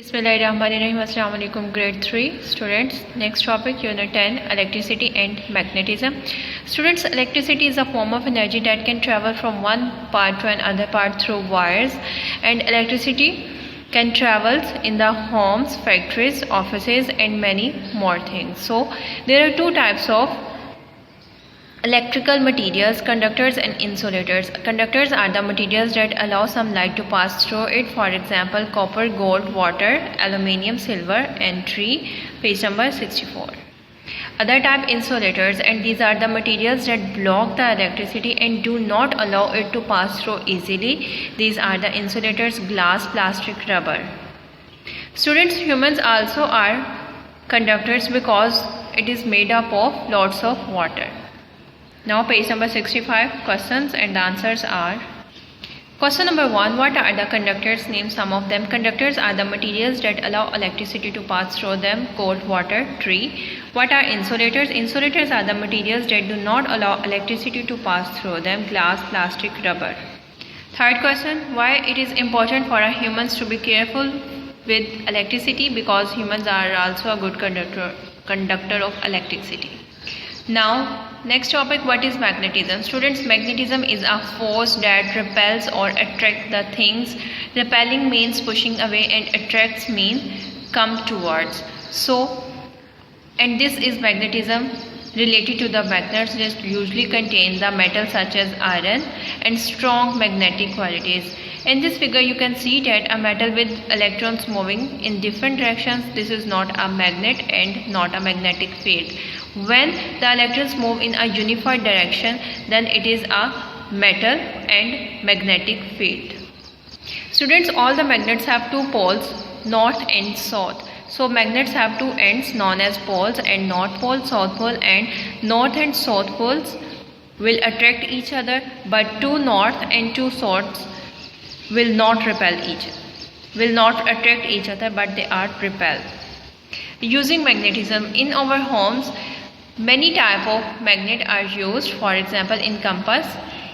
Bismillahirrahmanirrahim. Assalamu alaikum. Grade 3 students. Next topic, unit 10, electricity and magnetism. Students, electricity is a form of energy that can travel from one part to another part through wires, and electricity can travel in the homes, factories, offices and many more things. So there are two types of electrical materials: conductors and insulators. Conductors are the materials that allow some light to pass through it. For example, copper, gold, water, aluminium, silver and tree. Page number 64. Other type insulators, and these are the materials that block the electricity and do not allow it to pass through easily. These are the insulators: glass, plastic, rubber. Students, humans also are conductors because it is made up of lots of water. Now page number 65, questions and answers are: question number 1, what are the conductors? Name some of them. Conductors are the materials that allow electricity to pass through them. Gold, water, tree. What are insulators? Insulators are the materials that do not allow electricity to pass through them. Glass, plastic, rubber. Third question, why it is important for humans to be careful with electricity? Because humans are also a good conductor of electricity. Now next topic, what is magnetism? Students, magnetism is a force that repels or attracts the things. Repelling means pushing away and attracts means come towards. So, and this is magnetism related to the magnets that usually contain the metals such as iron and strong magnetic qualities. In this figure you can see that a metal with electrons moving in different directions, this is not a magnet and not a magnetic field. When the electrons move in a unified direction, then it is a metal and magnetic field. Students, all the magnets have two poles, north and south. So magnets have two ends known as poles, and north pole, south pole, and north and south poles will attract each other, but two north and two souths will not attract each other, but they are repelled. Using magnetism in our homes, many type of magnet are used. For example, in compass,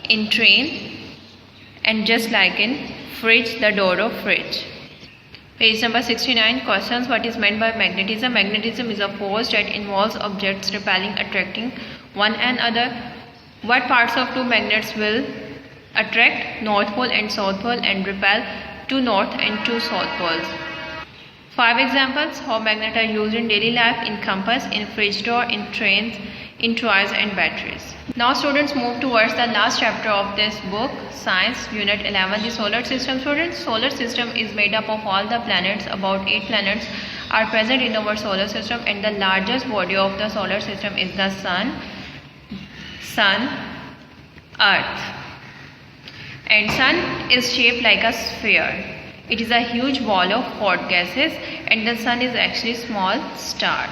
in train, and just like in fridge, the door of fridge. Page number 69, questions, what is meant by magnetism? Magnetism is a force that involves objects repelling, attracting one another. What parts of two magnets will attract? North pole and south pole, and repel two north and two south poles. 5 examples how magnets are used in daily life: in compass, in fridge door, in trains, in toys and batteries. Now students, move towards the last chapter of this book, Science, Unit 11, the solar system. Students, solar system is made up of all the planets. About 8 planets are present in our solar system, and the largest body of the solar system is the sun, Earth. And sun is shaped like a sphere. It is a huge ball of hot gases, and the sun is actually a small star.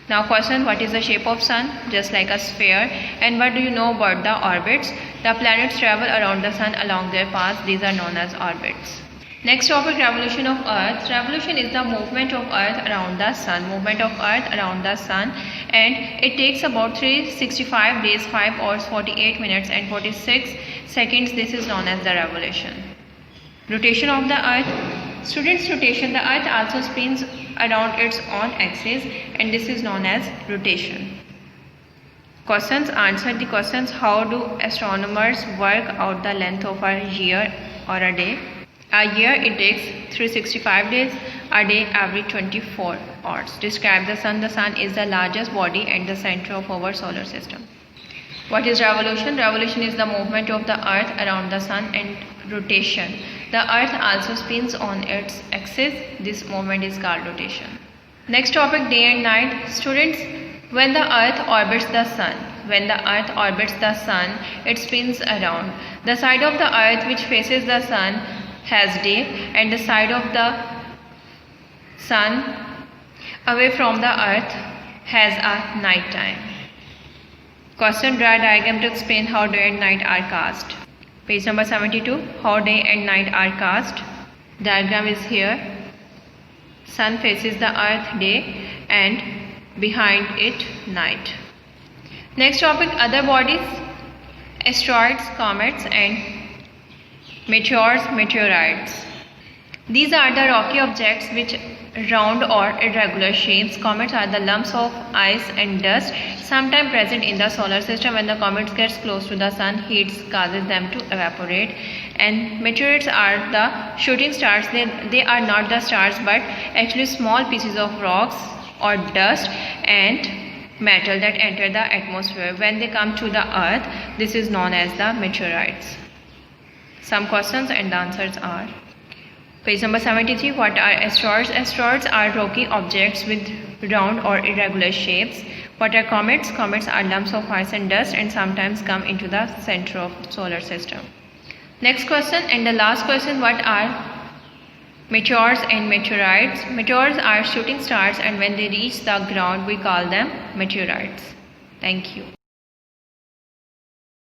Now question, what is the shape of sun? Just like a sphere. And what do you know about the orbits? The planets travel around the sun along their paths. These are known as orbits. Next topic, revolution of Earth. Revolution is the movement of Earth around the sun. And it takes about 365 days, 5 hours, 48 minutes and 46 seconds. This is known as the revolution. Rotation of the Earth. Students, rotation. The Earth also spins around its own axis, and this is known as rotation. Questions, answer the questions. How do astronomers work out the length of a year or a day? A year, it takes 365 days, a day every 24 hours. Describe the sun. The sun is the largest body and the center of our solar system. What is revolution? Revolution is the movement of the Earth around the sun, and rotation. The Earth also spins on its axis. This movement is called rotation. Next topic, day and night. Students, when the Earth orbits the sun, it spins around. The side of the Earth which faces the sun has day, and the side of the sun away from the Earth has a night time. Question, draw a diagram to explain how day and night are cast. Page number 72, how day and night are cast. Diagram is here. Sun faces the Earth day, and behind it night. Next topic, other bodies: asteroids, comets and meteors, meteorites. These are the rocky objects which round or irregular shapes. Comets are the lumps of ice and dust sometimes present in the solar system. When the comets gets close to the sun, heat causes them to evaporate. And meteorites are the shooting stars. They are not the stars but actually small pieces of rocks or dust and metal that enter the atmosphere. When they come to the earth, this is known as the meteorites. Some questions and the answers are: page number 73, what are asteroids? Asteroids are rocky objects with round or irregular shapes. What are comets? Comets are lumps of ice and dust and sometimes come into the center of the solar system. Next question and the last question, what are meteors and meteorites? Meteors are shooting stars and when they reach the ground we call them meteorites. Thank you.